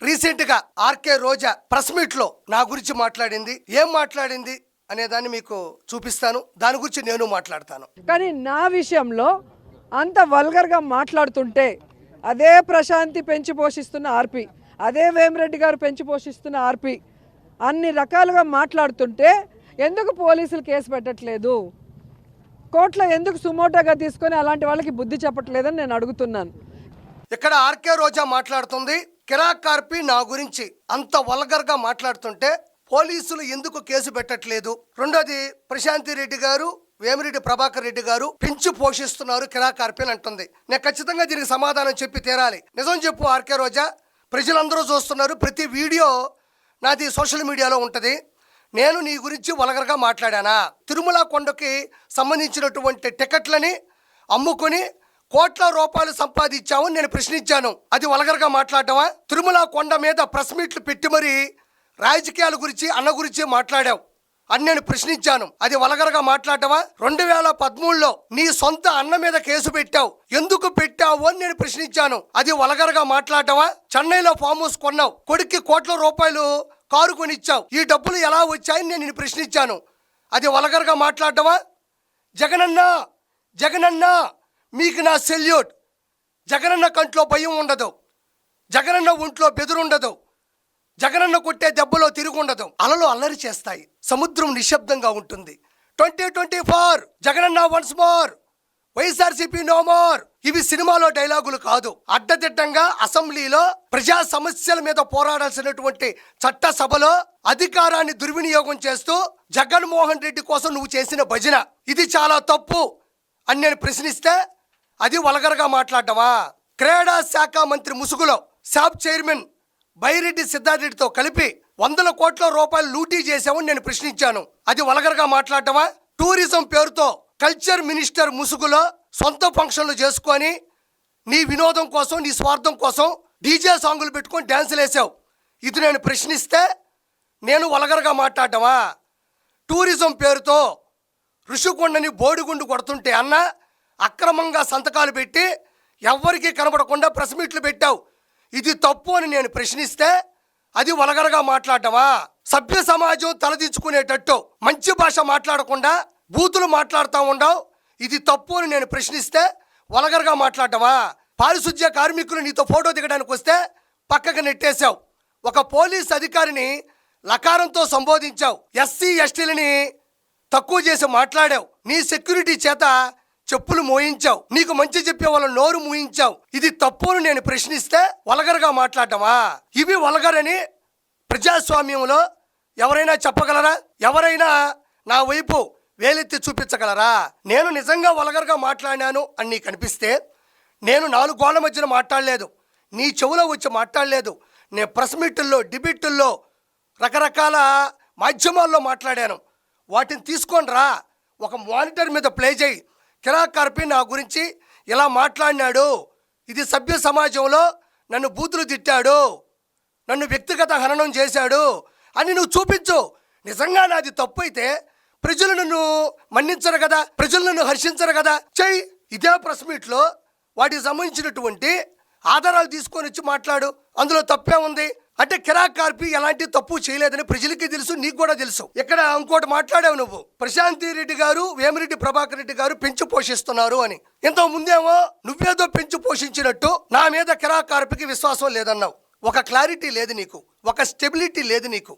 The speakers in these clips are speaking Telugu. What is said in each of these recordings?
రీసెంట్ గా ఆర్కే రోజా ప్రెస్ మీట్ లో నా గురించి మాట్లాడింది. ఏం మాట్లాడింది అనే దాన్ని మీకు చూపిస్తాను. దాని గురించి నేను మాట్లాడతాను. కానీ నా విషయంలో అంత వల్గర్గా మాట్లాడుతుంటే అదే ప్రశాంతి పెంచి పోషిస్తున్న ఆర్పి, అదే వేమిరెడ్డి గారు పెంచి పోషిస్తున్న ఆర్పి అన్ని రకాలుగా మాట్లాడుతుంటే ఎందుకు పోలీసులు కేసు పెట్టట్లేదు? కోర్టులో ఎందుకు సుమోటోగా తీసుకొని అలాంటి వాళ్ళకి బుద్ధి చెప్పట్లేదని నేను అడుగుతున్నాను. ఇక్కడ ఆర్కే రోజా మాట్లాడుతుంది, కిరాక్ ఆర్పి నా గురించి అంత వల్గర్గా మాట్లాడుతుంటే పోలీసులు ఎందుకు కేసు పెట్టట్లేదు? రెండోది, ప్రశాంతి రెడ్డి గారు, వేమిరెడ్డి ప్రభాకర్ రెడ్డి గారు పెంచి పోషిస్తున్నారు కిరాక్ ఆర్పి అని అంటుంది. నేను ఖచ్చితంగా దీనికి సమాధానం చెప్పి తీరాలి. నిజం చెప్పు ఆర్కే రోజా, ప్రజలందరూ చూస్తున్నారు. ప్రతి వీడియో నాది సోషల్ మీడియాలో ఉంటుంది. నేను నీ గురించి వల్గర్గా మాట్లాడానా? తిరుమల కొండకి సంబంధించినటువంటి టికెట్లని అమ్ముకొని కోట్ల రూపాయలు సంపాదించామని నేను ప్రశ్నించాను. అది వల్గర్గా మాట్లాడటమా? తిరుమల కొండ మీద ప్రెస్ మీట్లు పెట్టి మరి రాజకీయాల గురించి, అన్న గురించి మాట్లాడావు అని నేను ప్రశ్నించాను. అది వల్గర్గా మాట్లాడటమా? 2013లో నీ సొంత అన్న మీద కేసు పెట్టావు, ఎందుకు పెట్టావు అని నేను ప్రశ్నించాను. అది వల్గర్గా మాట్లాడటమా? చెన్నైలో ఫామ్ హౌస్ కొన్నావు, కొడుక్కి కోట్ల రూపాయలు కారు కొనిచ్చావు, ఈ డబ్బులు ఎలా వచ్చాయని నేను ప్రశ్నించాను. అది వల్గర్గా మాట్లాడటమా? జగనన్న జగనన్న మీకు నా సెల్యూట్. జగనన్న కంట్లో భయం ఉండదు, జగనన్న ఒంట్లో బెదురుండదు, జగనన్న కొట్టే దెబ్బలో తిరుగుండదు. అలలు అల్లరి చేస్తాయి, సముద్రం నిశ్శబ్దంగా ఉంటుంది. 2024 జగనన్న once more, YSRCP no more. ఇవి సినిమాలో డైలాగులు కాదు. అడ్డదిడ్డంగా అసెంబ్లీలో ప్రజా సమస్యల మీద పోరాడాల్సినటువంటి చట్టసభలో అధికారాన్ని దుర్వినియోగం చేస్తూ జగన్మోహన్ రెడ్డి కోసం నువ్వు చేసిన భజన ఇది చాలా తప్పు అని నేను ప్రశ్నిస్తే అది వల్గర్గా మాట్లాడటమా? క్రీడా శాఖ మంత్రి ముసుగులో శాప్ చైర్మన్ బైరెడ్డి సిద్ధారెడ్డితో కలిపి 100 కోట్ల రూపాయలు లూటీ చేశామని నేను ప్రశ్నించాను. అది వల్గర్గా మాట్లాడటమా? టూరిజం పేరుతో కల్చర్ మినిస్టర్ ముసుగులో సొంత ఫంక్షన్లు చేసుకొని నీ వినోదం కోసం, నీ స్వార్థం కోసం డీజే సాంగులు పెట్టుకొని డ్యాన్సులు వేసావు. ఇది నేను ప్రశ్నిస్తే నేను వల్గర్గా మాట్లాడటమా? టూరిజం పేరుతో ఋషికొండని బోడిగుండు కొడుతుంటే అన్న అక్రమంగా సంతకాలు పెట్టి ఎవ్వరికీ కనబడకుండా ప్రెస్ మీట్లు పెట్టావు. ఇది తప్పు అని నేను ప్రశ్నిస్తే అది వల్గర్గా మాట్లాడటమా? సభ్య సమాజం తలదించుకునేటట్టు మంచి భాష మాట్లాడకుండా బూతులు మాట్లాడుతూ ఉండవు. ఇది తప్పు అని నేను ప్రశ్నిస్తే వల్గర్గా మాట్లాడటమా? పారిశుధ్య కార్మికులు నీతో ఫోటో దిగడానికి వస్తే పక్కకు నెట్టేశావు. ఒక పోలీస్ అధికారిని లకారంతో సంబోధించావు. ఎస్సీ ఎస్టీలని తక్కువ చేసి మాట్లాడావు. నీ సెక్యూరిటీ చేత చెప్పులు మోయించావు. నీకు మంచి చెప్పే వాళ్ళ నోరు మూయించావు. ఇది తప్పు అని నేను ప్రశ్నిస్తే వల్గర్గా మాట్లాడటమా? ఇవి వల్గరని ప్రజాస్వామ్యంలో ఎవరైనా చెప్పగలరా? ఎవరైనా నా వైపు వేలెత్తి చూపించగలరా? నేను నిజంగా వల్గర్గా మాట్లాడినాను అని నీకు అనిపిస్తే నేను 4 గోళ్ల మధ్యన మాట్లాడలేదు, నీ చెవులో వచ్చి మాట్లాడలేదు. నేను ప్రెస్ మీటుల్లో, డిబేటుల్లో, రకరకాల మాధ్యమాల్లో మాట్లాడాను. వాటిని తీసుకొని రా, ఒక మానిటర్ మీద ప్లే చేయి. కిరాక్ ఆర్పి నా గురించి ఇలా మాట్లాడినాడు, ఇది సభ్య సమాజంలో నన్ను బూతులు తిట్టాడు, నన్ను వ్యక్తిగత హననం చేశాడు అని నువ్వు చూపించు. నిజంగా నాది తప్పు అయితే ప్రజలు నన్ను మన్నించరు కదా, ప్రజలు నన్ను హర్షించరు కదా, చెయ్యి. ఇదే ప్రెస్ మీట్లో వాటికి సంబంధించినటువంటి ఆధారాలు తీసుకొని వచ్చి మాట్లాడు, అందులో తప్పే ఉంది. అంటే కిరాక్ ఆర్పి ఎలాంటి తప్పు చేయలేదని ప్రజలకి తెలుసు, నీకు కూడా తెలుసు. ఇక్కడ ఇంకోటి మాట్లాడావు నువ్వు, ప్రశాంతి రెడ్డి గారు, వేమిరెడ్డి ప్రభాకర్ రెడ్డి గారు పెంచి పోషిస్తున్నారు అని. ఇంతకు ముందేమో నువ్వేదో పెంచి పోషించినట్టు నా మీద కిరాక్ ఆర్పికి విశ్వాసం లేదన్నావు. ఒక క్లారిటీ లేదు నీకు, ఒక స్టెబిలిటీ లేదు నీకు,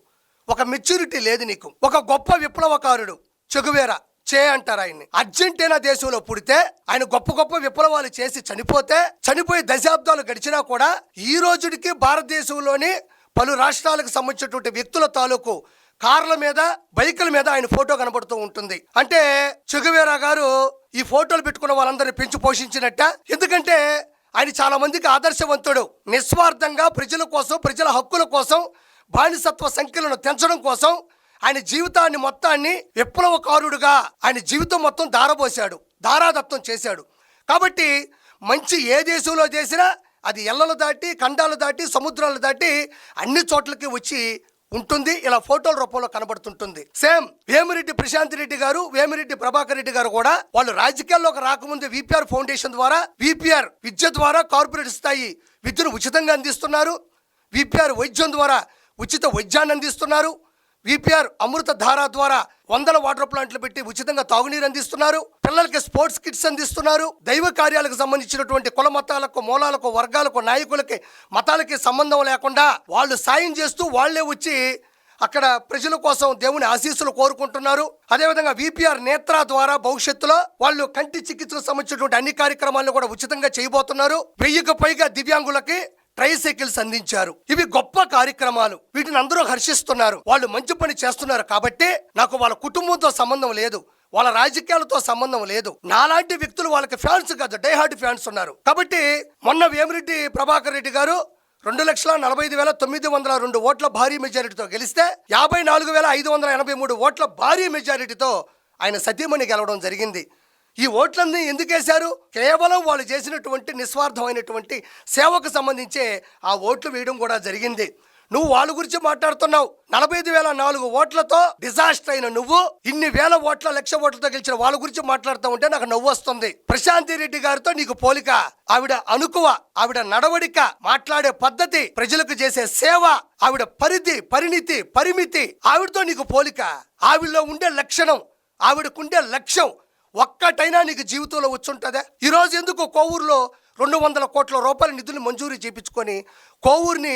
ఒక మెచ్యూరిటీ లేదు నీకు. ఒక గొప్ప విప్లవకారుడు చెగువేరా చే అంటారు ఆయన్ని. అర్జెంటీనా దేశంలో పుడితే ఆయన గొప్ప గొప్ప విప్లవాలు చేసి చనిపోయి దశాబ్దాలు గడిచినా కూడా ఈ రోజుకి భారతదేశంలోని పలు రాష్ట్రాలకు సంబంధించినటువంటి వ్యక్తుల తాలూకు కార్ల మీద, బైకుల మీద ఆయన ఫోటో కనబడుతూ ఉంటుంది. అంటే చెగువేరా గారు ఈ ఫోటోలు పెట్టుకున్న వాళ్ళందరినీ పెంచి పోషించినట్ట. ఎందుకంటే ఆయన చాలా మందికి ఆదర్శవంతుడు. నిస్వార్థంగా ప్రజల కోసం, ప్రజల హక్కుల కోసం, బానిసత్వ సంఖ్యలను తెంచడం కోసం ఆయన జీవితాన్ని మొత్తాన్ని విప్లవకారుడుగా ఆయన జీవితం మొత్తం దారబోసాడు, దారాదత్తం చేశాడు. కాబట్టి మంచి ఏ దేశంలో చేసినా అది ఎల్లలు దాటి, ఖండాలు దాటి, సముద్రాలు దాటి అన్ని చోట్లకి వచ్చి ఉంటుంది. ఇలా ఫోటోల రూపంలో కనబడుతుంటుంది. సేమ్ వేమిరెడ్డి ప్రశాంత్ రెడ్డి గారు, వేమిరెడ్డి ప్రభాకర్ రెడ్డి గారు కూడా వాళ్ళు రాజకీయాల్లోకి రాకముందు విపిఆర్ ఫౌండేషన్ ద్వారా, విపిఆర్ విద్య ద్వారా కార్పొరేట్ స్థాయి విద్యను ఉచితంగా అందిస్తున్నారు. విపిఆర్ వైద్యం ద్వారా ఉచిత వైద్యాన్ని అందిస్తున్నారు. విపిఆర్ అమృత ధార ద్వారా 100 వాటర్ ప్లాంట్లు పెట్టి ఉచితంగా తాగునీరు అందిస్తున్నారు. పిల్లలకి స్పోర్ట్స్ కిట్స్ అందిస్తున్నారు. దైవ కార్యాలకు సంబంధించినటువంటి కుల మతాలకు, మూలాలకు, వర్గాలకు, నాయకులకి, మతాలకి సంబంధం లేకుండా వాళ్ళు సాయం చేస్తూ వాళ్లే వచ్చి అక్కడ ప్రజల కోసం దేవుని ఆశీస్సులు కోరుకుంటున్నారు. అదేవిధంగా విపిఆర్ నేత్ర ద్వారా భవిష్యత్తులో వాళ్ళు కంటి చికిత్సకు సంబంధించినటువంటి అన్ని కార్యక్రమాలను కూడా ఉచితంగా చేయబోతున్నారు. 1000కు పైగా దివ్యాంగులకి ట్రైసైకిల్స్ అందించారు. ఇవి గొప్ప కార్యక్రమాలు. వీటిని అందరూ హర్షిస్తున్నారు. వాళ్ళు మంచి పని చేస్తున్నారు కాబట్టి నాకు వాళ్ళ కుటుంబంతో సంబంధం లేదు, వాళ్ళ రాజకీయాలతో సంబంధం లేదు. నాలాంటి వ్యక్తులు వాళ్ళకి ఫ్యాన్స్ కాదు, డైహార్డ్ ఫ్యాన్స్ ఉన్నారు. కాబట్టి మొన్న వేమిరెడ్డి ప్రభాకర్ రెడ్డి గారు 2,45,902 ఓట్ల భారీ మెజారిటీతో గెలిస్తే 54,583 ఓట్ల భారీ మెజారిటీతో ఆయన సతీమణి గెలవడం జరిగింది. ఈ ఓట్లన్నీ ఎందుకు వేశారు? కేవలం వాళ్ళు చేసినటువంటి నిస్వార్థమైనటువంటి సేవకు సంబంధించే ఆ ఓట్లు వేయడం కూడా జరిగింది. నువ్వు వాళ్ళ గురించి మాట్లాడుతున్నావు. 45,004 ఓట్లతో డిజాస్టర్ అయిన నువ్వు ఇన్ని వేల ఓట్ల, లక్ష ఓట్లతో గెలిచిన వాళ్ళ గురించి మాట్లాడుతూ ఉంటే నాకు నవ్వు వస్తుంది. ప్రశాంతి రెడ్డి గారితో నీకు పోలిక. ఆవిడ అనుకువ, ఆవిడ నడవడిక, మాట్లాడే పద్ధతి, ప్రజలకు చేసే సేవ, ఆవిడ పరిణితి, పరిమితి, ఆవిడతో నీకు పోలిక. ఆవిడలో ఉండే లక్షణం, ఆవిడకుండే లక్ష్యం ఒక్కటైనా నీకు జీవితంలో వచ్చుంటుందా? ఈరోజు ఎందుకు కోవూరులో 200 కోట్ల రూపాయల నిధులు మంజూరు చేయించుకొని కోవూరుని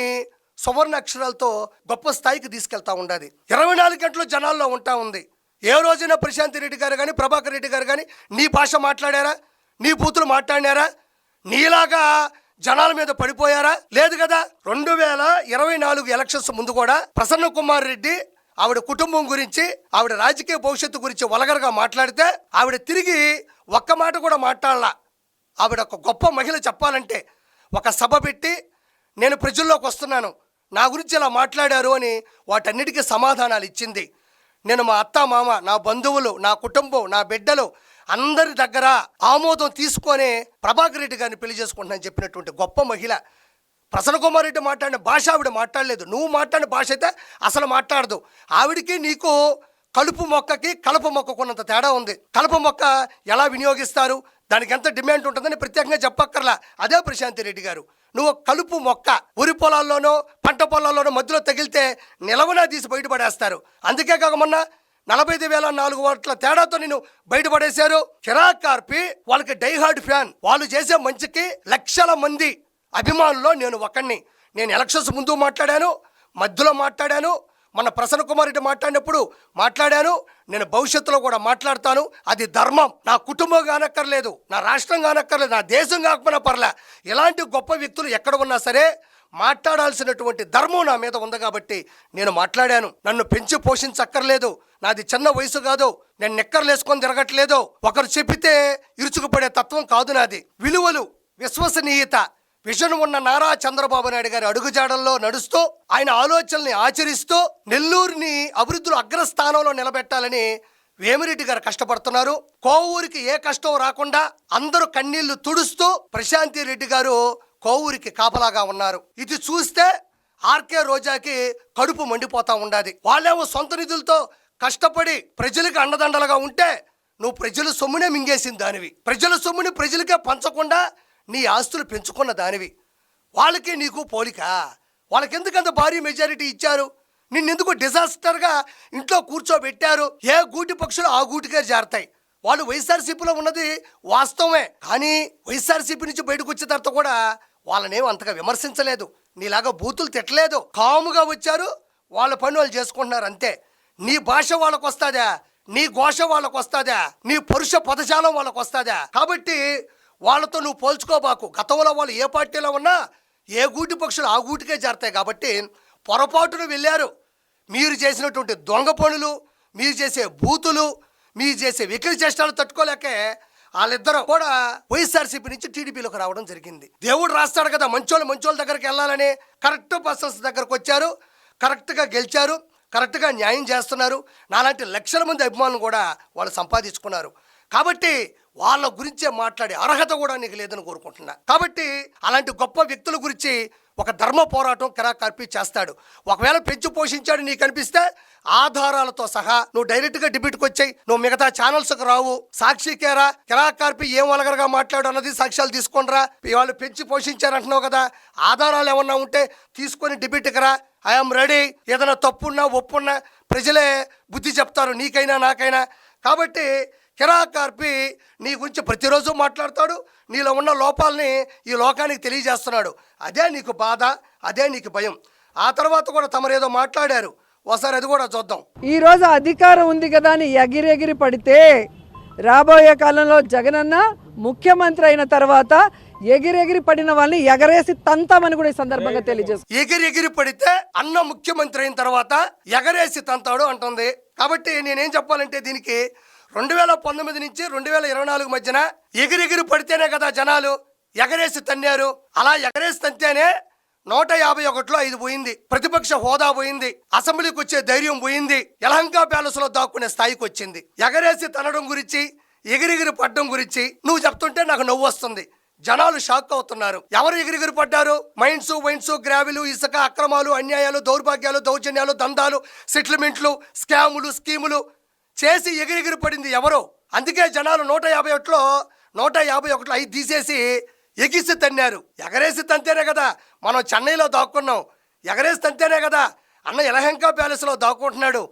సువర్ణ అక్షరాలతో గొప్ప స్థాయికి తీసుకెళ్తా ఉండాలి. 24 గంటలు జనాల్లో ఉంటా ఉంది. ఏ రోజైనా ప్రశాంతి రెడ్డి గారు కానీ, ప్రభాకర్ రెడ్డి గారు కానీ నీ భాష మాట్లాడారా? నీ బూతులు మాట్లాడారా? నీలాగా జనాల మీద పడిపోయారా? లేదు కదా. 2024 ఎలక్షన్స్ ముందు కూడా ప్రసన్న కుమార్ రెడ్డి ఆవిడ కుటుంబం గురించి, ఆవిడ రాజకీయ భవిష్యత్తు గురించి వలగరగా మాట్లాడితే ఆవిడ తిరిగి ఒక్క మాట కూడా మాట్లాడలా. ఆవిడ ఒక గొప్ప మహిళ. చెప్పాలంటే ఒక సభ పెట్టి నేను ప్రజల్లోకి వస్తున్నాను, నా గురించి ఇలా మాట్లాడారు అని వాటన్నిటికీ సమాధానాలు ఇచ్చింది. నేను మా అత్త, మామ, నా బంధువులు, నా కుటుంబం, నా బిడ్డలు అందరి దగ్గర ఆమోదం తీసుకొని ప్రభాకర్ రెడ్డి గారిని పెళ్లి చేసుకుంటున్నాను చెప్పినటువంటి గొప్ప మహిళ. ప్రసన్న కుమార్ రెడ్డి మాట్లాడిన భాష ఆవిడ మాట్లాడలేదు. నువ్వు మాట్లాడిన భాష అయితే అసలు మాట్లాడదు. ఆవిడికి నీకు కలుపు మొక్కకి కలప మొక్కకున్నంత తేడా ఉంది. కలప మొక్క ఎలా వినియోగిస్తారు, దానికి ఎంత డిమాండ్ ఉంటుందని ప్రత్యేకంగా చెప్పక్కర్లా. అదే ప్రశాంతి రెడ్డి గారు. నువ్వు కలుపు మొక్క ఉరి పొలాల్లోనో పంట పొలాల్లోనో మధ్యలో తగిలితే నిలవనా తీసి బయటపడేస్తారు. అందుకే కాక మొన్న 45,004 ఓట్ల తేడాతో నేను బయటపడేశారు. కిరాక్ కార్పి వాళ్ళకి డైహార్డ్ ఫ్యాన్. వాళ్ళు చేసే మంచికి లక్షల మంది అభిమానుల్లో నేను ఒకడిని. నేను ఎలక్షన్స్ ముందు మాట్లాడాను, మధ్యలో మాట్లాడాను, మన ప్రసన్న కుమార్ రెడ్డి మాట్లాడినప్పుడు మాట్లాడాను, నేను భవిష్యత్తులో కూడా మాట్లాడతాను. అది ధర్మం. నా కుటుంబం కానక్కర్లేదు, నా రాష్ట్రం కానక్కర్లేదు, నా దేశం కాకపోయినా పర్లే. ఇలాంటి గొప్ప వ్యక్తులు ఎక్కడ ఉన్నా సరే మాట్లాడాల్సినటువంటి ధర్మం నా మీద ఉంది కాబట్టి నేను మాట్లాడాను. నన్ను పెంచి పోషించక్కర్లేదు, నాది చిన్న వయసు కాదు, నేను నెక్కర్లేసుకొని తిరగట్లేదు, ఒకరు చెప్పితే ఇరుచుకుపడే తత్వం కాదు నాది. విలువలు, విశ్వసనీయత, విజన్ ఉన్న నారా చంద్రబాబు నాయుడు గారి అడుగుజాడల్లో నడుస్తూ ఆయన ఆలోచనల్ని ఆచరిస్తూ నెల్లూరుని అభివృద్ధిలో అగ్రస్థానంలో నిలబెట్టాలని వేమిరెడ్డి గారు కష్టపడుతున్నారు. కోవూరికి ఏ కష్టం రాకుండా అందరూ కన్నీళ్లు తుడుస్తూ ప్రశాంతి రెడ్డి గారు కోవూరికి కాపలాగా ఉన్నారు. ఇది చూస్తే ఆర్కే రోజాకి కడుపు మండిపోతా ఉండాది. వాళ్ళేమో సొంత నిధులతో కష్టపడి ప్రజలకు అండదండలుగా ఉంటే నువ్వు ప్రజల సొమ్మునే మింగేసిన దానివి. ప్రజల సొమ్ముని ప్రజలకే పంచకుండా నీ ఆస్తులు పెంచుకున్న దానివి. వాళ్ళకి నీకు పోలిక. వాళ్ళకి ఎందుకంత భారీ మెజారిటీ ఇచ్చారు? నిన్నెందుకు డిజాస్టర్గా ఇంట్లో కూర్చోబెట్టారు? ఏ గూటి పక్షులు ఆ గూటికే జారుతాయి. వాళ్ళు వైఎస్ఆర్సీపీలో ఉన్నది వాస్తవమే, కానీ వైఎస్ఆర్సీపీ నుంచి బయటకు వచ్చిన తర్వాత కూడా వాళ్ళనేం అంతగా విమర్శించలేదు, నీలాగా బూతులు తిట్టలేదు. కాముగా వచ్చారు, వాళ్ళ పని వాళ్ళు చేసుకుంటున్నారు అంతే. నీ భాష వాళ్ళకు వస్తుందా? నీ ఘోష వాళ్ళకు వస్తుందా? నీ పరుష పదజాలం వాళ్ళకు వస్తుందా? కాబట్టి వాళ్ళతో నువ్వు పోల్చుకోబాకు. గతంలో వాళ్ళు ఏ పార్టీలో ఉన్నా ఏ గూటి పక్షులు ఆ గూటికే జారుతాయి. కాబట్టి పొరపాటును వెళ్ళారు. మీరు చేసినటువంటి దొంగ పనులు, మీరు చేసే బూతులు, మీరు చేసే వికృతి చేష్టాలు తట్టుకోలేకే వాళ్ళిద్దరూ కూడా వైఎస్ఆర్సీపీ నుంచి టీడీపీలోకి రావడం జరిగింది. దేవుడు రాస్తాడు కదా, మంచోళ్ళ దగ్గరికి వెళ్ళాలని. కరెక్ట్ పర్సన్స్ దగ్గరకు వచ్చారు, కరెక్ట్గా గెలిచారు, కరెక్ట్గా న్యాయం చేస్తున్నారు. నాలాంటి లక్షల మంది అభిమానులు కూడా వాళ్ళు సంపాదించుకున్నారు. కాబట్టి వాళ్ళ గురించే మాట్లాడే అర్హత కూడా నీకు లేదని కోరుకుంటున్నా. కాబట్టి అలాంటి గొప్ప వ్యక్తుల గురించి ఒక ధర్మ పోరాటం కిరాక్ కార్పి చేస్తాడు. ఒకవేళ పెంచి పోషించాడు నీకు అనిపిస్తే ఆధారాలతో సహా నువ్వు డైరెక్ట్గా డిబేట్కి వచ్చాయి, నువ్వు మిగతా ఛానల్స్కి రావు, సాక్షికేరా కిరాక్ కార్పి ఏం వలగరగా మాట్లాడు అన్నది సాక్ష్యాలు తీసుకొనిరా. వాళ్ళు పెంచి పోషించారంటున్నావు కదా, ఆధారాలు ఏమన్నా ఉంటే తీసుకొని డిబేట్కి రా. I'm ready. ఏదైనా తప్పున్నా ఒప్పున్నా ప్రజలే బుద్ధి చెప్తారు, నీకైనా నాకైనా. కాబట్టి కిరాక్ కార్పి నీ గురించి ప్రతిరోజు మాట్లాడతాడు, నీలో ఉన్న లోపాలని ఈ లోకానికి తెలియజేస్తున్నాడు. అదే నీకు బాధ, అదే నీకు భయం. ఆ తర్వాత కూడా తమరేదో మాట్లాడారు, ఒకసారి అది కూడా చూద్దాం. ఈరోజు అధికారం ఉంది కదా అని ఎగిరెగిరి పడితే రాబోయే కాలంలో జగనన్న ముఖ్యమంత్రి అయిన తర్వాత ఎగిరెగిరి పడిన వాళ్ళని ఎగరేసి తంతామని కూడా ఈ సందర్భంగా తెలియజేస్తుంది. ఎగిరి పడితే అన్న ముఖ్యమంత్రి అయిన తర్వాత ఎగరేసి తంతాడు అంటుంది. కాబట్టి నేనేం చెప్పాలంటే దీనికి 2019 నుంచి 2024 మధ్యన ఎగిరి పడితేనే కదా జనాలు ఎగరేసి తన్నారు. అలా ఎగరేసి తంతేనే 151లో 5 పోయింది, ప్రతిపక్ష హోదా పోయింది, అసెంబ్లీకి వచ్చే ధైర్యం పోయింది, యలహంక ప్యాలెస్ లో దాక్కునే స్థాయికి వచ్చింది. ఎగరేసి తనడం గురించి, ఎగిరి పడ్డం గురించి నువ్వు చెప్తుంటే నాకు నవ్వు వస్తుంది. జనాలు షాక్ అవుతున్నారు. ఎవరు ఎగిరి పడ్డారు? వైన్స్, గ్రావిలు, ఇసుక, అక్రమాలు, అన్యాయాలు, దౌర్భాగ్యాలు, దౌర్జన్యాలు, దందాలు, సెటిల్మెంట్లు, స్కాములు, స్కీములు చేసి ఎగిరి పడింది ఎవరు? అందుకే జనాలు 151లో 5 తీసేసి ఎగిసి తన్నారు. ఎగరేసి తంతేనే కదా మనం చెన్నైలో దాక్కున్నాం, ఎగరేసి తంతేనే కదా అన్న యలహంక ప్యాలెస్లో దాక్కుంటున్నాడు.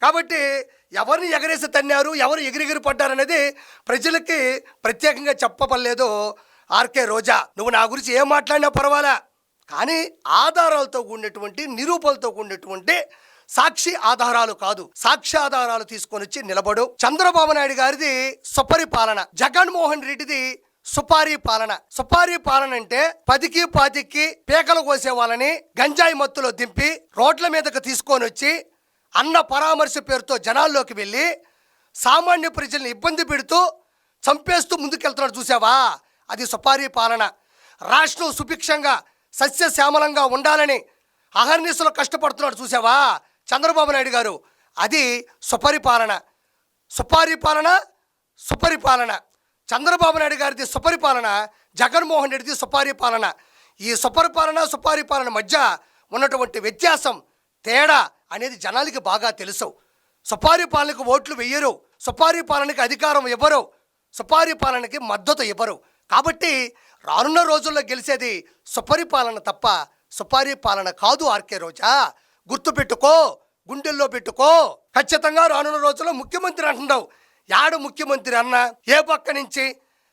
కాబట్టి ఎవరిని ఎగరేసి తన్నారు, ఎవరు ఎగిరి పడ్డారనేది ప్రజలకి ప్రత్యేకంగా చెప్పపలేదు. ఆర్కే రోజా, నువ్వు నా గురించి ఏం మాట్లాడినా పర్వాలే, కానీ ఆధారాలతో కూడినటువంటి, నిరూపణలతో కూడినటువంటి సాక్షి ఆధారాలు కాదు, సాక్ష్యాధారాలు తీసుకొని వచ్చి నిలబడు. చంద్రబాబు నాయుడు గారిది సుపరిపాలన, జగన్మోహన్ రెడ్డిది సుపారీ పాలన. సుపారీ పాలన అంటే 10కి 20కి పేకలు కోసే వాళ్ళని గంజాయి మత్తులో దింపి రోడ్ల మీదకి తీసుకొని వచ్చి అన్న పరామర్శ పేరుతో జనాల్లోకి వెళ్ళి సామాన్య ప్రజల్ని ఇబ్బంది పెడుతూ చంపేస్తూ ముందుకెళ్తున్నాడు చూసావా, అది సుపారీ పాలన. రాష్ట్రం సుభిక్షంగా సస్యశ్యామలంగా ఉండాలని అహర్నిశలు కష్టపడుతున్నాడు చూసావా చంద్రబాబు నాయుడు గారు, అది సుపరిపాలన. సుపరిపాలన చంద్రబాబు నాయుడు గారిది సుపరిపాలన, జగన్మోహన్ రెడ్డిది సుపారీ పాలన. ఈ సుపరిపాలన మధ్య ఉన్నటువంటి వ్యత్యాసం, తేడా అనేది జనాలకి బాగా తెలుసు. సుపారీ పాలనకు ఓట్లు వెయ్యరు, సుపారీ పాలనకి అధికారం ఇవ్వరు, సుపారీ పాలనకి మద్దతు ఇవ్వరు. కాబట్టి రానున్న రోజుల్లో గెలిచేది సుపరిపాలన తప్ప సుపారీ పాలన కాదు. ఆర్కే రోజా, గుర్తుపెట్టుకో, గుండెల్లో పెట్టుకో. ఖచ్చితంగా రానున్న రోజుల్లో ముఖ్యమంత్రి అంటున్నావు. యాడు ముఖ్యమంత్రి అన్న, ఏ పక్క నుంచి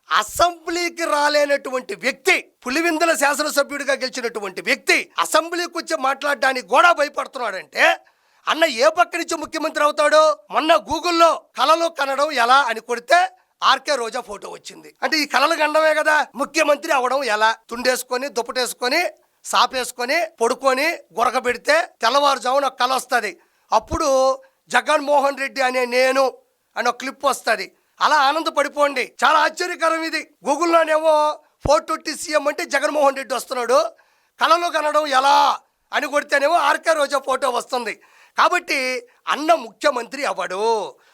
అసెంబ్లీకి రాలేనటువంటి వ్యక్తి, పులివెందుల శాసనసభ్యుడిగా గెలిచినటువంటి వ్యక్తి అసెంబ్లీకి వచ్చి మాట్లాడడానికి కూడా భయపడుతున్నాడంటే అన్న ఏ పక్క నుంచి ముఖ్యమంత్రి అవుతాడో? మొన్న గూగుల్లో కలలు కనడం ఎలా అని కొడితే ఆర్కే రోజా ఫోటో వచ్చింది. అంటే ఈ కలలు కనడమే కదా ముఖ్యమంత్రి అవడం ఎలా? తుండేసుకొని, దుప్పటేసుకొని, సాపేసుకొని, పడుకొని గురక పెడితే తెల్లవారుజామున ఒక కళ వస్తుంది. అప్పుడు జగన్మోహన్ రెడ్డి అనే నేను అని ఒక క్లిప్ వస్తుంది. అలా ఆనందపడిపోండి. చాలా ఆశ్చర్యకరం ఇది. గూగుల్లోనేమో 420 సీఎం అంటే జగన్మోహన్ రెడ్డి వస్తున్నాడు, కళలో కనడం ఎలా అని కొడితేనేమో ఆర్కే రోజా ఫోటో వస్తుంది. కాబట్టి అన్న ముఖ్యమంత్రి అవ్వడు,